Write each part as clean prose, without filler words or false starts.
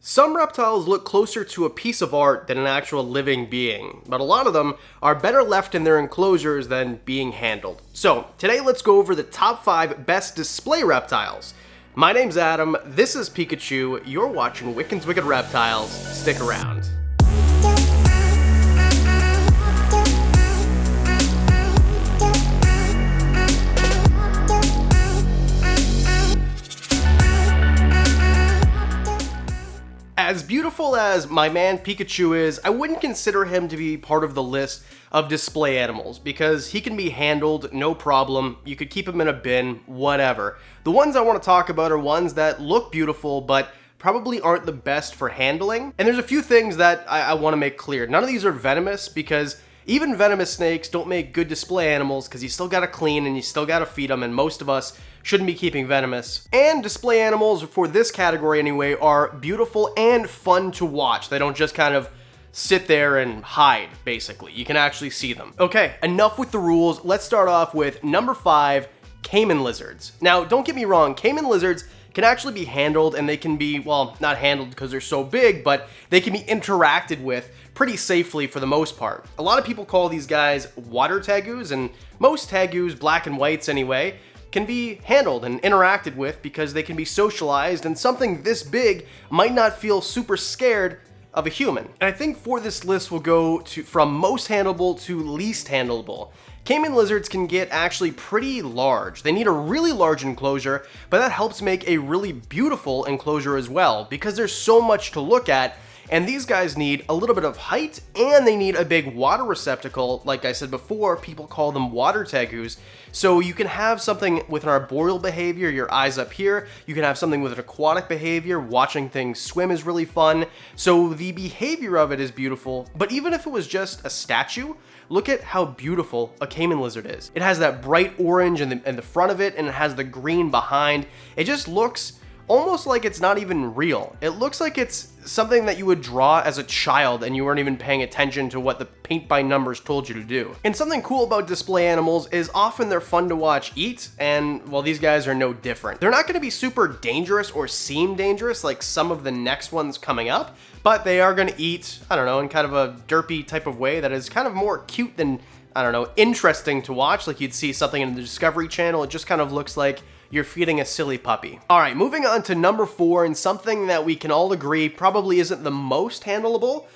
Some reptiles look closer to a piece of art than an actual living being, but a lot of them are better left in their enclosures than being handled. So, today let's go over the top 5 best display reptiles. My name's Adam, this is Pikachu, you're watching Wickens Wicked Reptiles, stick around. As beautiful as my man Pikachu is, I wouldn't consider him to be part of the list of display animals because he can be handled, no problem. You could keep him in a bin, whatever. The ones I want to talk about are ones that look beautiful but probably aren't the best for handling. And there's a few things that I want to make clear. None of these are venomous because even venomous snakes don't make good display animals because you still gotta clean and you still gotta feed them, and most of us shouldn't be keeping venomous. And display animals, for this category anyway, are beautiful and fun to watch. They don't just kind of sit there and hide, basically. You can actually see them. Okay, enough with the rules. Let's start off with number 5, caiman lizards. Now, don't get me wrong, caiman lizards can actually be handled, and they can be, well, not handled because they're so big, but they can be interacted with pretty safely for the most part. A lot of people call these guys water tegus, and most tegus, black and whites anyway, can be handled and interacted with because they can be socialized, and something this big might not feel super scared of a human. And I think for this list we'll go from most handleable to least handleable. Caiman lizards can get actually pretty large. They need a really large enclosure, but that helps make a really beautiful enclosure as well because there's so much to look at. And these guys need a little bit of height, and they need a big water receptacle. Like I said before, people call them water tegus. So you can have something with an arboreal behavior, your eyes up here. You can have something with an aquatic behavior. Watching things swim is really fun. So the behavior of it is beautiful. But even if it was just a statue, look at how beautiful a caiman lizard is. It has that bright orange in the front of it, and it has the green behind. It just looks almost like it's not even real. It looks like it's something that you would draw as a child and you weren't even paying attention to what the paint by numbers told you to do. And something cool about display animals is often they're fun to watch eat, and well, these guys are no different. They're not going to be super dangerous or seem dangerous like some of the next ones coming up, but they are going to eat, I don't know, in kind of a derpy type of way that is kind of more cute than, I don't know, interesting to watch. Like you'd see something in the Discovery Channel. It just kind of looks like you're feeding a silly puppy. All right, moving on to number 4, and something that we can all agree probably isn't the most handleable: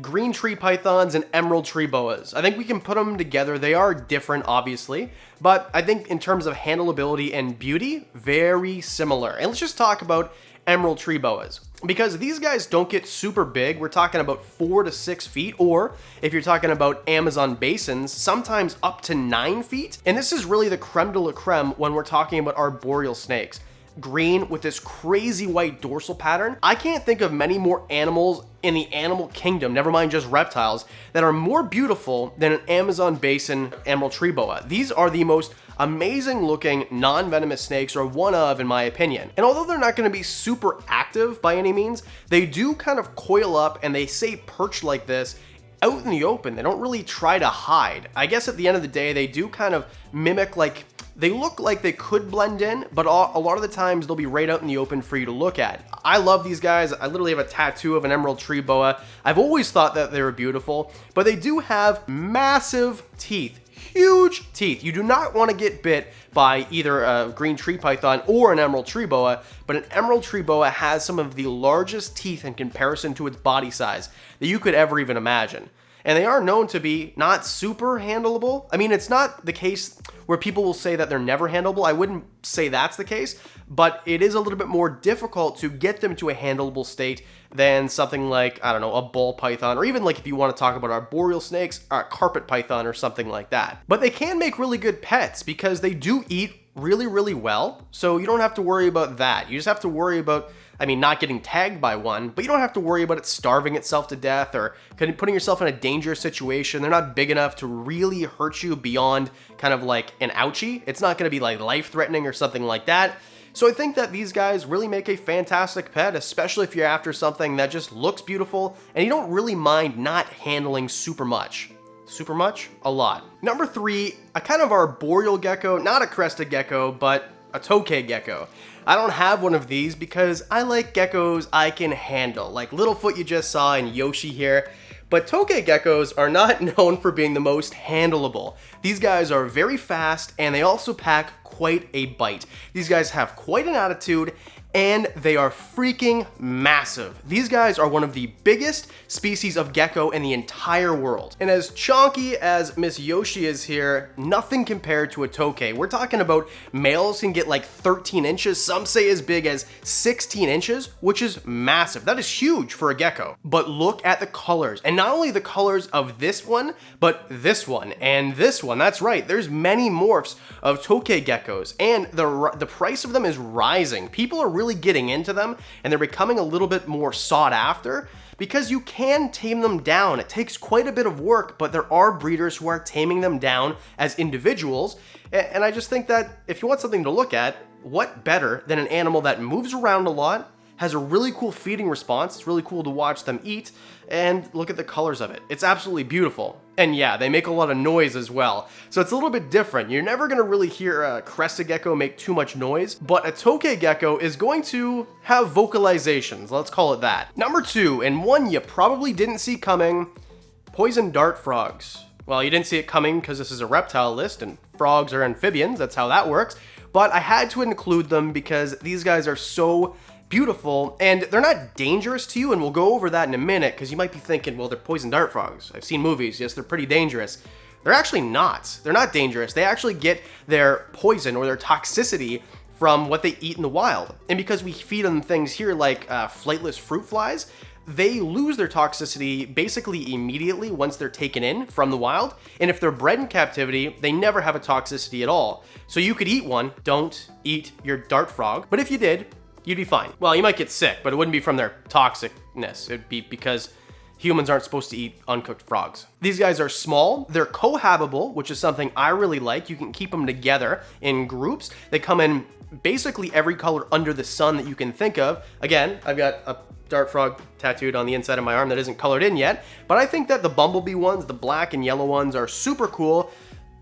green tree pythons and emerald tree boas. I think we can put them together. They are different, obviously, but I think in terms of handleability and beauty, very similar. And let's just talk about emerald tree boas, because these guys don't get super big. We're talking about 4 to 6 feet, or if you're talking about Amazon basins, sometimes up to 9 feet. And this is really the creme de la creme when we're talking about arboreal snakes. Green with this crazy white dorsal pattern. I can't think of many more animals in the animal kingdom, never mind just reptiles, that are more beautiful than an Amazon basin emerald tree boa. These are the most amazing looking non-venomous snakes, or one of, in my opinion. And although they're not going to be super active by any means, they do kind of coil up and they stay perched like this out in the open. They don't really try to hide. I guess at the end of the day, they do kind of mimic, like, they look like they could blend in, but a lot of the times they'll be right out in the open for you to look at. I love these guys. I literally have a tattoo of an emerald tree boa. I've always thought that they were beautiful, but they do have massive teeth. Huge teeth. You do not want to get bit by either a green tree python or an emerald tree boa, but an emerald tree boa has some of the largest teeth in comparison to its body size that you could ever even imagine. And they are known to be not super handleable. I mean, it's not the case where people will say that they're never handleable. I wouldn't say that's the case, but it is a little bit more difficult to get them to a handleable state than something like, I don't know, a ball python, or even like if you want to talk about arboreal snakes, a carpet python or something like that. But they can make really good pets because they do eat really, really well. So you don't have to worry about that. You just have to worry about, I mean, not getting tagged by one, but you don't have to worry about it starving itself to death or putting yourself in a dangerous situation. They're not big enough to really hurt you beyond kind of like an ouchie. It's not going to be like life-threatening or something like that. So I think that these guys really make a fantastic pet, especially if you're after something that just looks beautiful and you don't really mind not handling super much. Super much? A lot. Number 3, a kind of arboreal gecko, not a crested gecko, but a tokay gecko. I don't have one of these because I like geckos I can handle, like Littlefoot you just saw and Yoshi here. But tokay geckos are not known for being the most handleable. These guys are very fast and they also pack quite a bite. These guys have quite an attitude and they are freaking massive. These guys are one of the biggest species of gecko in the entire world. And as chonky as Miss Yoshi is here, nothing compared to a tokay. We're talking about males can get like 13 inches, some say as big as 16 inches, which is massive. That is huge for a gecko. But look at the colors, and not only the colors of this one, but this one and this one. That's right, there's many morphs of tokay geckos, and the price of them is rising. People are really getting into them, and they're becoming a little bit more sought after because you can tame them down. It takes quite a bit of work, but there are breeders who are taming them down as individuals. And I just think that if you want something to look at, what better than an animal that moves around a lot, has a really cool feeding response. It's really cool to watch them eat, and look at the colors of it. It's absolutely beautiful. And yeah, they make a lot of noise as well. So it's a little bit different. You're never gonna really hear a crested gecko make too much noise, but a tokay gecko is going to have vocalizations, let's call it that. Number 2, and one you probably didn't see coming, poison dart frogs. Well, you didn't see it coming because this is a reptile list and frogs are amphibians, that's how that works. But I had to include them because these guys are so beautiful, and they're not dangerous to you, and we'll go over that in a minute, because you might be thinking, well, they're poison dart frogs. I've seen movies, yes, they're pretty dangerous. They're actually not. They're not dangerous. They actually get their poison or their toxicity from what they eat in the wild. And because we feed them things here like flightless fruit flies, they lose their toxicity basically immediately once they're taken in from the wild. And if they're bred in captivity, they never have a toxicity at all. So you could eat one. Don't eat your dart frog. But if you did, you'd be fine. Well, you might get sick, but it wouldn't be from their toxicness. It'd be because humans aren't supposed to eat uncooked frogs. These guys are small, they're cohabitable, which is something I really like. You can keep them together in groups. They come in basically every color under the sun that you can think of. Again, I've got a dart frog tattooed on the inside of my arm that isn't colored in yet, but I think that the bumblebee ones, the black and yellow ones, are super cool.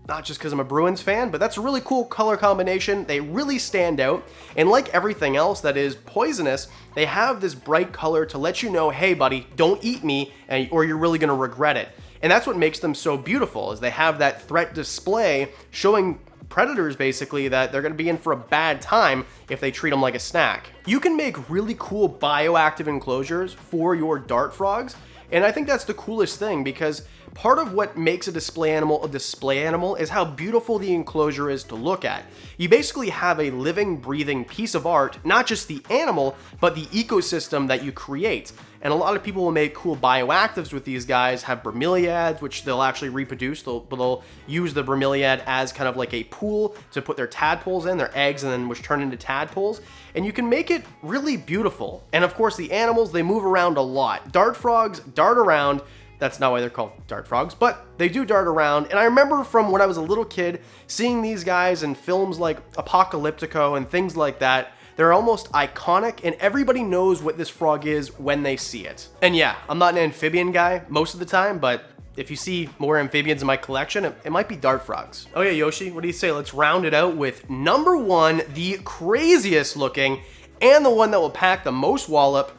Not just because I'm a Bruins fan, but that's a really cool color combination. They really stand out. And like everything else that is poisonous, they have this bright color to let you know, hey buddy, don't eat me, or you're really gonna regret it. And that's what makes them so beautiful, is they have that threat display showing predators basically that they're gonna be in for a bad time if they treat them like a snack. You can make really cool bioactive enclosures for your dart frogs, and I think that's the coolest thing, because part of what makes a display animal is how beautiful the enclosure is to look at. You basically have a living, breathing piece of art, not just the animal, but the ecosystem that you create. And a lot of people will make cool bioactives with these guys, have bromeliads, which they'll actually reproduce. They'll use the bromeliad as kind of like a pool to put their tadpoles in, their eggs, and then which turn into tadpoles. And you can make it really beautiful. And of course, the animals, they move around a lot. Dart frogs dart around. That's not why they're called dart frogs, but they do dart around. And I remember from when I was a little kid, seeing these guys in films like Apocalyptico and things like that. They're almost iconic, and everybody knows what this frog is when they see it. And yeah, I'm not an amphibian guy most of the time, but if you see more amphibians in my collection, it might be dart frogs. Oh yeah, Yoshi, what do you say? Let's round it out with number 1, the craziest looking, and the one that will pack the most wallop,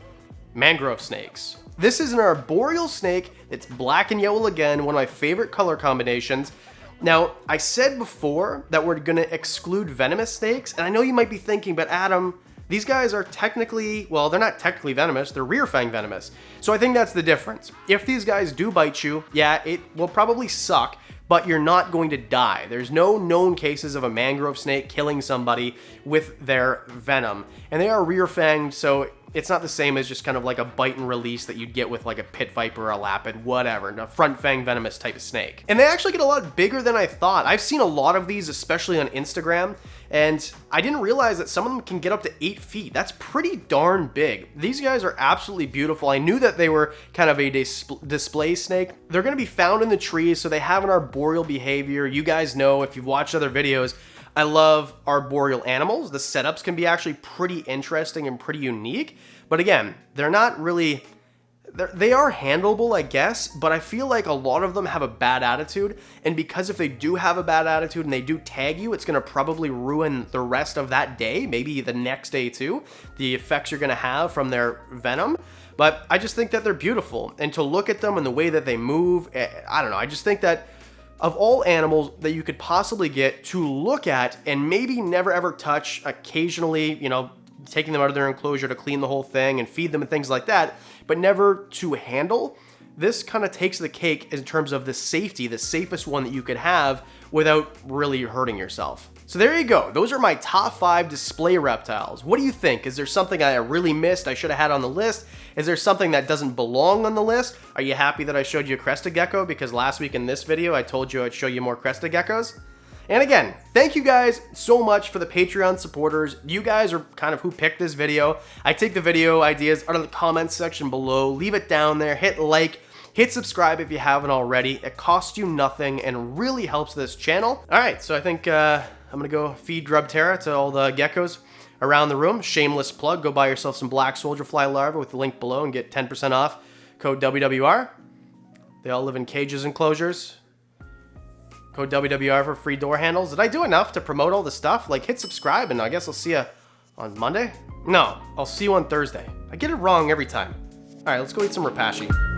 mangrove snakes. This is an arboreal snake. It's black and yellow again, one of my favorite color combinations. Now, I said before that we're gonna exclude venomous snakes, and I know you might be thinking, but Adam, these guys are technically, well, they're not technically venomous, they're rear fang venomous. So I think that's the difference. If these guys do bite you, yeah, it will probably suck, but you're not going to die. There's no known cases of a mangrove snake killing somebody with their venom. And they are rear fanged, so it's not the same as just kind of like a bite and release that you'd get with like a pit viper or a lapid, whatever, a front fang venomous type of snake. And they actually get a lot bigger than I thought. I've seen a lot of these, especially on Instagram, and I didn't realize that some of them can get up to 8 feet. That's pretty darn big. These guys are absolutely beautiful. I knew that they were kind of a display snake. They're gonna be found in the trees, so they have an arboreal behavior. You guys know, if you've watched other videos, I love arboreal animals. The setups can be actually pretty interesting and pretty unique. But again, they're not really they are handleable, I guess, but I feel like a lot of them have a bad attitude, and because if they do have a bad attitude and they do tag you, it's going to probably ruin the rest of that day, maybe the next day too, the effects you're going to have from their venom. But I just think that they're beautiful, and to look at them and the way that they move, I don't know, I just think that of all animals that you could possibly get to look at and maybe never ever touch, occasionally, you know, taking them out of their enclosure to clean the whole thing and feed them and things like that, but never to handle, this kind of takes the cake in terms of the safety, the safest one that you could have without really hurting yourself. So there you go. Those are my top 5 display reptiles. What do you think? Is there something I really missed I should have had on the list? Is there something that doesn't belong on the list? Are you happy that I showed you a crested gecko? Because last week in this video, I told you I'd show you more crested geckos. And again, thank you guys so much for the Patreon supporters. You guys are kind of who picked this video. I take the video ideas out of the comments section below. Leave it down there. Hit like. Hit subscribe if you haven't already. It costs you nothing and really helps this channel. All right, so I think I'm gonna go feed Grubterra to all the geckos around the room. Shameless plug, go buy yourself some black soldier fly larvae with the link below and get 10% off, code WWR. They all live in cages and enclosures. Code WWR for free door handles. Did I do enough to promote all the stuff? Like, hit subscribe and I guess I'll see you on Monday? No, I'll see you on Thursday. I get it wrong every time. All right, let's go eat some rapashi.